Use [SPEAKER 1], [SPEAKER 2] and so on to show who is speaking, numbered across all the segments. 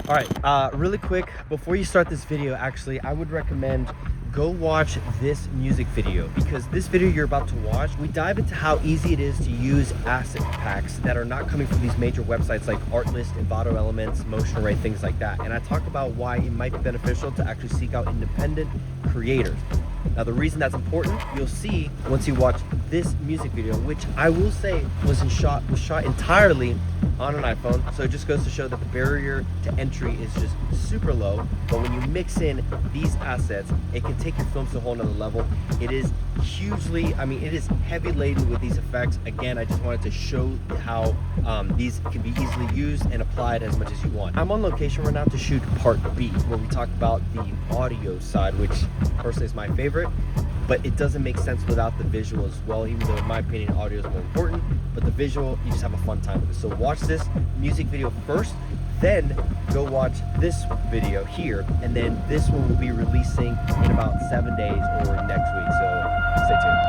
[SPEAKER 1] All right, really quick, before you start this video, actually, I would recommend go watch this music video, because this video you're about to watch, we dive into how easy it is to use asset packs that are not coming from these major websites like Artlist, Envato Elements, Motion Array, things like that. And I talk about why it might be beneficial to actually seek out independent creators. Now, the reason that's important, you'll see once you watch this music video, which I will say was shot entirely on an iPhone. So it just goes to show that the barrier to entry is just super low. But when you mix in these assets, it can take your films to a whole nother level. It is hugely, I mean, it is heavy laden with these effects. Again, I just wanted to show how these can be easily used and applied as much as you want. I'm on location right now to shoot part B, where we talk about the audio side, which personally is my favorite, but it doesn't make sense without the visual as well, even though in my opinion audio is more important. But the visual, you just have a fun time with it. So watch this music video first, then go watch this video here, and then this one will be releasing in about 7 days or next week, so stay tuned.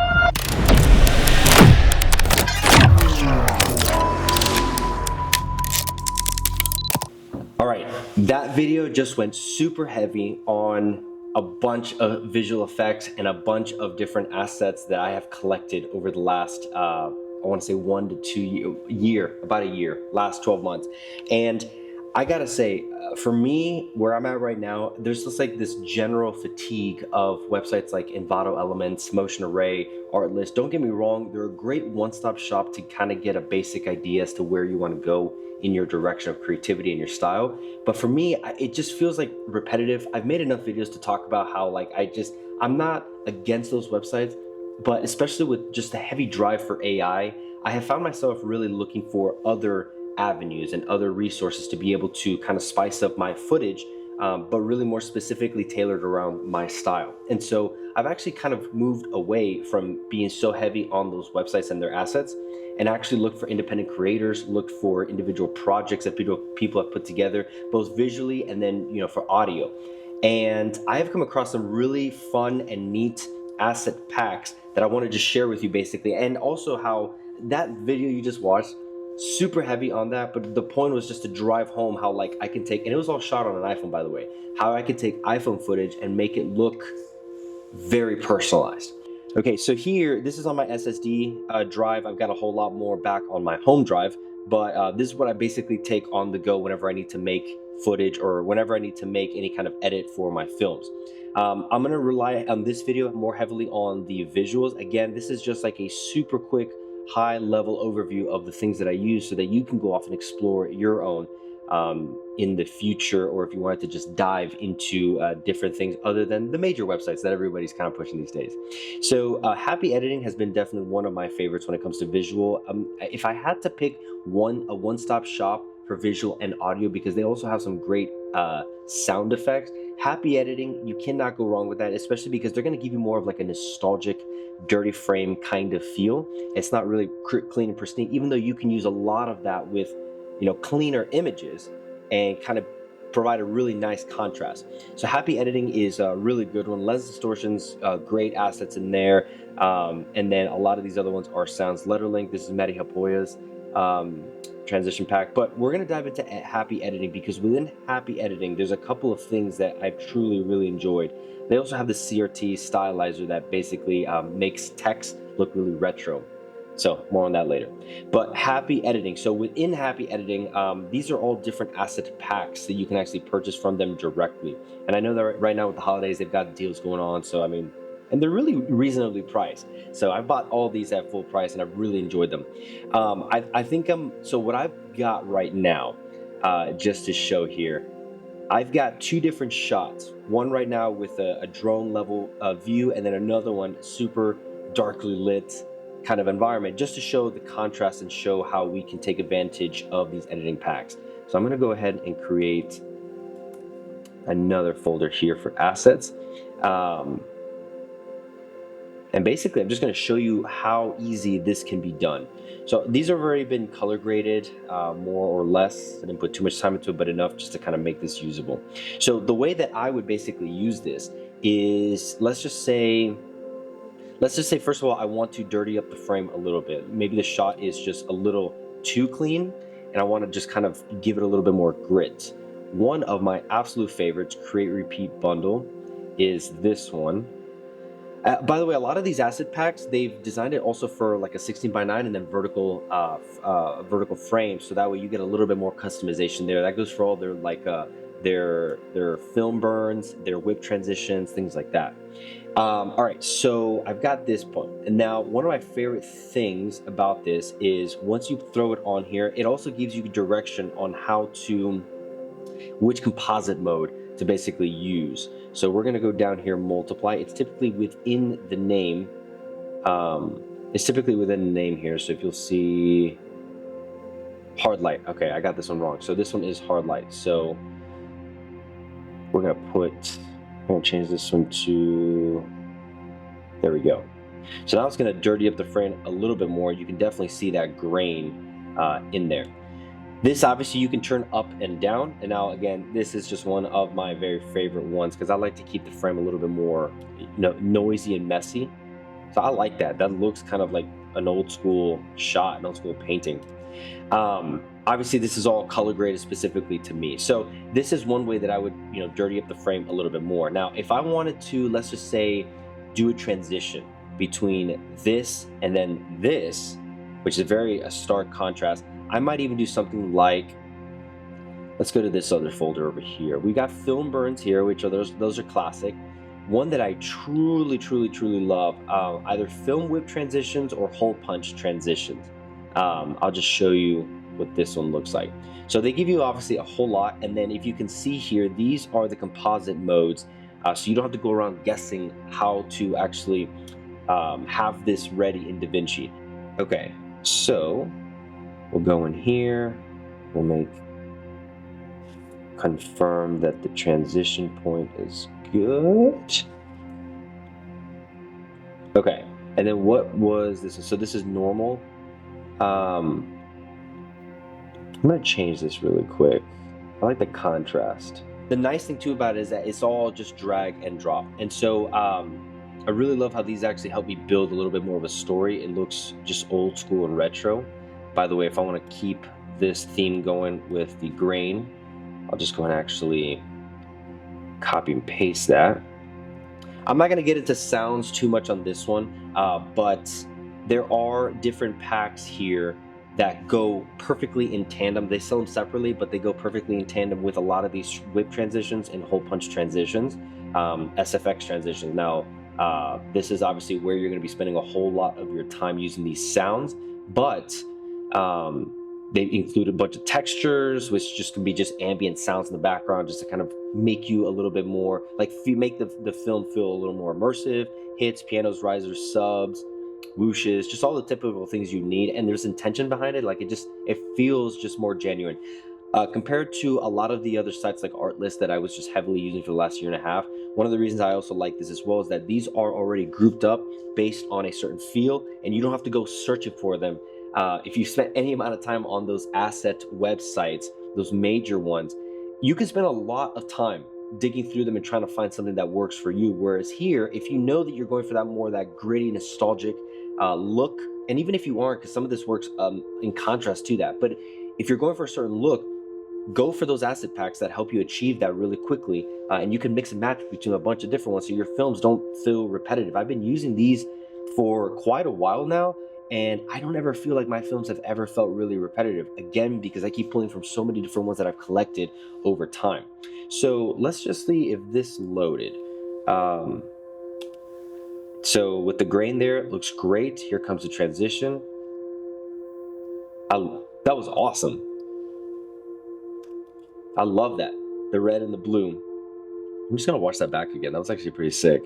[SPEAKER 1] All right, that video just went super heavy on a bunch of visual effects and a bunch of different assets that I have collected over the last, I want to say 1 to 2 year, about a year, last 12 months. And I gotta say, for me, where I'm at right now, there's just like this general fatigue of websites like Envato Elements, Motion Array, Artlist. Don't get me wrong, they're a great one-stop shop to kind of get a basic idea as to where you want to go in your direction of creativity and your style. But for me, it just feels like repetitive. I've made enough videos to talk about how like I'm not against those websites, but especially with just the heavy drive for AI, I have found myself really looking for other avenues and other resources to be able to kind of spice up my footage, but really more specifically tailored around my style. And so I've actually kind of moved away from being so heavy on those websites and their assets, and actually look for independent creators, look for individual projects that people have put together, both visually and then, you know, for audio. And I have come across some really fun and neat asset packs that I wanted to share with you basically, and also how that video you just watched, super heavy on that, but the point was just to drive home how like I can take, and it was all shot on an iPhone by the way, how I could take iPhone footage and make it look very personalized. Okay, so here, this is on my SSD drive. I've got a whole lot more back on my home drive, but this is what I basically take on the go whenever I need to make footage or whenever I need to make any kind of edit for my films. I'm gonna rely on this video more heavily on the visuals. Again, this is just like a super quick, high level overview of the things that I use so that you can go off and explore your own in the future, or if you wanted to just dive into different things other than the major websites that everybody's kind of pushing these days. So Happy Editing has been definitely one of my favorites when it comes to visual. If I had to pick a one-stop shop for visual and audio, because they also have some great sound effects, Happy Editing, you cannot go wrong with that, especially because they're going to give you more of like a nostalgic dirty frame kind of feel. It's not really clean and pristine, even though you can use a lot of that with, you know, cleaner images and kind of provide a really nice contrast. So Happy Editing is a really good one. Lens distortions, great assets in there, and then a lot of these other ones are sounds. Letterlink, this is Mehdi Hapoya's transition pack, but we're going to dive into Happy Editing, because within Happy Editing there's a couple of things that I've truly really enjoyed. They also have the CRT stylizer that basically makes text look really retro. So more on that later. But Happy Editing, so within Happy Editing, these are all different asset packs that you can actually purchase from them directly. And I know that right now with the holidays, they've got deals going on. So I mean, and they're really reasonably priced. So I bought all these at full price and I've really enjoyed them. I think so what I've got right now, just to show here, I've got 2 different shots. One right now with a drone level view, and then another one super darkly lit kind of environment, just to show the contrast and show how we can take advantage of these editing packs. So I'm going to go ahead and create another folder here for assets. And basically, I'm just going to show you how easy this can be done. So these have already been color graded, more or less. I didn't put too much time into it, but enough just to kind of make this usable. So the way that I would basically use this is, let's just say, first of all, I want to dirty up the frame a little bit. Maybe the shot is just a little too clean, and I want to just kind of give it a little bit more grit. one of my absolute favorites, Create Repeat Bundle, is this one. By the way, a lot of these asset packs, they've designed it also for like a 16:9 and then vertical vertical frame, so that way you get a little bit more customization there. That goes for all their like their film burns, their whip transitions, things like that. All right, so I've got this point, and now one of my favorite things about this is once you throw it on here, it also gives you direction on how to, which composite mode to basically use. So we're gonna go down here, multiply. It's typically within the name. It's typically within the name here. So if you'll see hard light, okay, I got this one wrong. So this one is hard light. So we're gonna change this one to, there we go. So now it's gonna dirty up the frame a little bit more. You can definitely see that grain in there. This obviously you can turn up and down, and now again, this is just one of my very favorite ones because I like to keep the frame a little bit more, noisy and messy. So I like that. That looks kind of like an old school shot, an old school painting. Obviously, this is all color graded specifically to me. So this is one way that I would, dirty up the frame a little bit more. Now, if I wanted to, let's just say, do a transition between this and then this, which is a stark contrast, I might even do something like, let's go to this other folder over here. We got film burns here, which are those are classic. One that I truly love, either film whip transitions or hole punch transitions. I'll just show you what this one looks like. So they give you obviously a whole lot, and then if you can see here, these are the composite modes, so you don't have to go around guessing how to actually have this ready in DaVinci. Okay, so we'll go in here, we'll confirm that the transition point is good. Okay, and then what was this? So this is normal. I'm gonna change this really quick. I like the contrast. The nice thing too about it is that it's all just drag and drop. And so I really love how these actually help me build a little bit more of a story. It looks just old school and retro. By the way, if I want to keep this theme going with the grain, I'll just go and actually copy and paste that. I'm not going to get into sounds too much on this one, but there are different packs here that go perfectly in tandem. They sell them separately, but they go perfectly in tandem with a lot of these whip transitions and hole punch transitions, SFX transitions. Now, this is obviously where you're going to be spending a whole lot of your time using these sounds, but they include a bunch of textures, which just can be just ambient sounds in the background, just to kind of make you a little bit more, like make the film feel a little more immersive. Hits, pianos, risers, subs, whooshes, just all the typical things you need, and there's intention behind it. Like it feels just more genuine. Compared to a lot of the other sites like Artlist that I was just heavily using for the last year and a half, one of the reasons I also like this as well is that these are already grouped up based on a certain feel, and you don't have to go searching for them. If you spent any amount of time on those asset websites, those major ones, you can spend a lot of time digging through them and trying to find something that works for you. Whereas here, if you know that you're going for that gritty, nostalgic look, and even if you aren't, because some of this works in contrast to that, but if you're going for a certain look, go for those asset packs that help you achieve that really quickly, and you can mix and match between a bunch of different ones so your films don't feel repetitive. I've been using these for quite a while now, and I don't ever feel like my films have ever felt really repetitive, again because I keep pulling from so many different ones that I've collected over time. So let's just see if this loaded. So with the grain there, it looks great. Here comes the transition. That was awesome. I love that, the red and the blue. I'm just gonna watch that back again. That was actually pretty sick.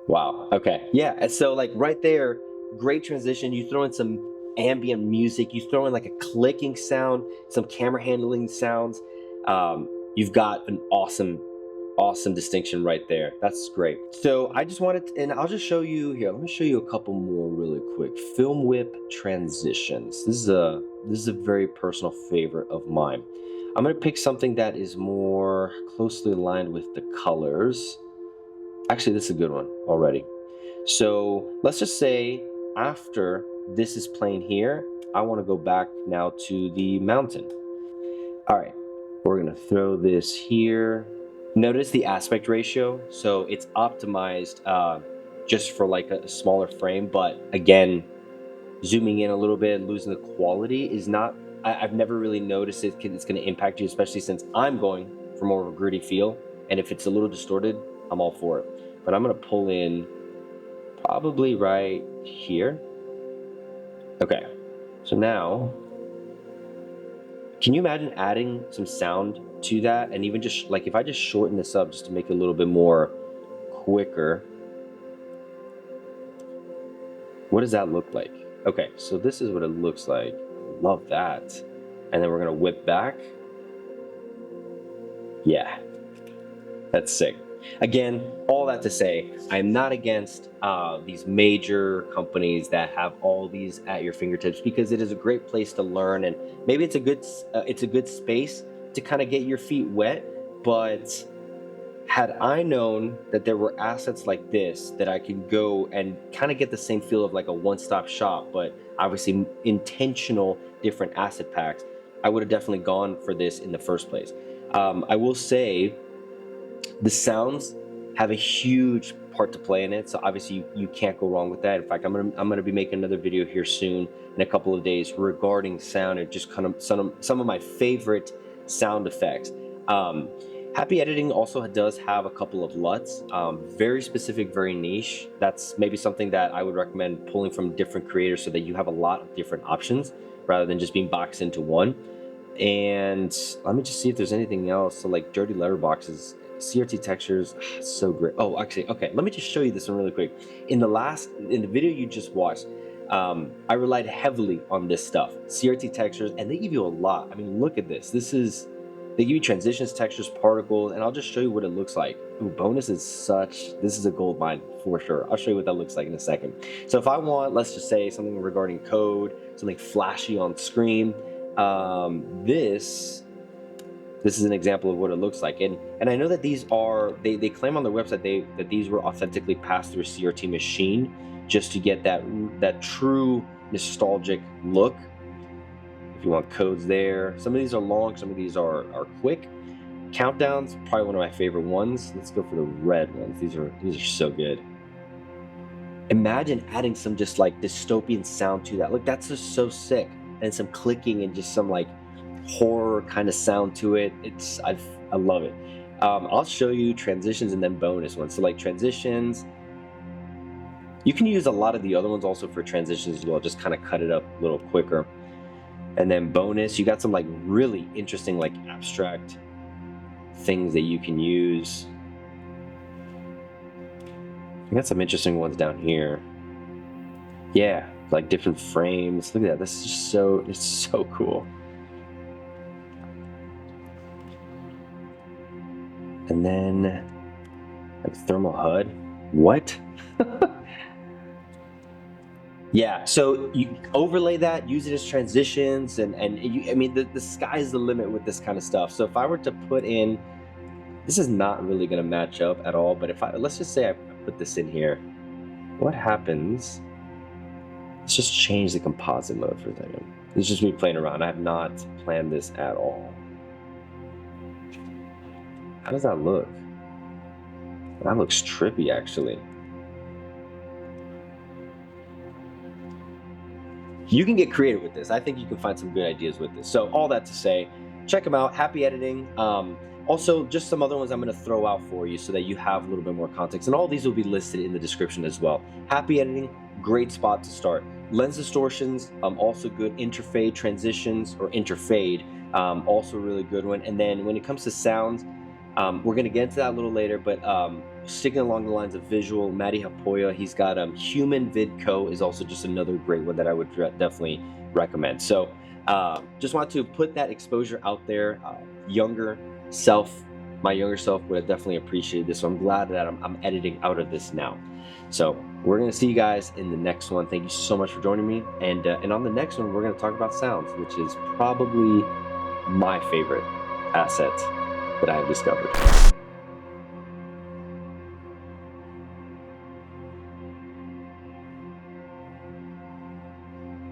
[SPEAKER 1] Wow, okay. Yeah, and so like right there, great transition. You throw in some ambient music, you throw in like a clicking sound, some camera handling sounds. You've got an awesome distinction right there. That's great. So I just wanted to, and I'll just show you here. Let me show you a couple more really quick. Film whip transitions. This is a very personal favorite of mine. I'm gonna pick something that is more closely aligned with the colors. Actually, this is a good one already. So let's just say after this is playing here, I want to go back now to the mountain. All right, we're gonna throw this here. Notice the aspect ratio. So it's optimized just for like a smaller frame, but again, zooming in a little bit, losing the quality is not, I've never really noticed it's gonna impact you, especially since I'm going for more of a gritty feel. And if it's a little distorted, I'm all for it. But I'm gonna pull in probably right here. Okay, so now, can you imagine adding some sound to that? And even just like, if I just shorten this up just to make it a little bit more quicker, what does that look like? Okay, so this is what it looks like. Love that. And then we're gonna whip back. Yeah, that's sick. Again, all that to say, I'm not against these major companies that have all these at your fingertips, because it is a great place to learn, and maybe it's a good space to kind of get your feet wet. But had I known that there were assets like this that I could go and kind of get the same feel of like a one-stop shop, but obviously intentional different asset packs, I would have definitely gone for this in the first place. I will say, the sounds have a huge part to play in it, so obviously you can't go wrong with that. In fact, I'm gonna be making another video here soon in a couple of days regarding sound and just kind of some of my favorite sound effects. Happy Editing also does have a couple of LUTs, very specific, very niche. That's maybe something that I would recommend pulling from different creators so that you have a lot of different options rather than just being boxed into one. And let me just see if there's anything else. So like dirty letterboxes, CRT Textures, so great. Oh, actually, okay, let me just show you this one really quick. In the video you just watched, I relied heavily on this stuff, CRT Textures, and they give you a lot. I mean, look at this. They give you transitions, textures, particles, and I'll just show you what it looks like. Ooh, bonus is this is a gold mine for sure. I'll show you what that looks like in a second. So if I want, let's just say something regarding code, something flashy on screen, this is an example of what it looks like. And I know that these are, they claim on their website that these were authentically passed through a CRT machine just to get that true nostalgic look. If you want codes there, some of these are long, some of these are quick. Countdowns, probably one of my favorite ones. Let's go for the red ones. These are so good. Imagine adding some just like dystopian sound to that. Look, that's just so sick. And some clicking and just some like horror kind of sound to it. I love it. I'll show you transitions and then bonus ones. So like transitions, you can use a lot of the other ones also for transitions as well, just kind of cut it up a little quicker. And then bonus, you got some like really interesting like abstract things that you can use. You got some interesting ones down here. Yeah, like different frames. Look at that. This is just it's so cool. And then like thermal HUD. What? Yeah, so you overlay that, use it as transitions, and I mean, the sky's the limit with this kind of stuff. So if I were to put in, this is not really gonna match up at all, but let's just say I put this in here, what happens? Let's just change the composite mode for a second. It's just me playing around. I have not planned this at all. How does that look? That looks trippy, actually. You can get creative with this. I think you can find some good ideas with this. So all that to say, check them out. Happy Editing. Also, just some other ones I'm going to throw out for you so that you have a little bit more context. And all these will be listed in the description as well. Happy Editing, great spot to start. Lens distortions, also good. Interfade transitions or interfade, also a really good one. And then when it comes to sounds, we're going to get into that a little later, but sticking along the lines of visual, Matty Hapoya, he's got Human Vid Co. is also just another great one that I would definitely recommend. So just want to put that exposure out there. My younger self would have definitely appreciated this. So I'm glad that I'm editing out of this now. So we're going to see you guys in the next one. Thank you so much for joining me. And on the next one, we're going to talk about sounds, which is probably my favorite asset that I have discovered.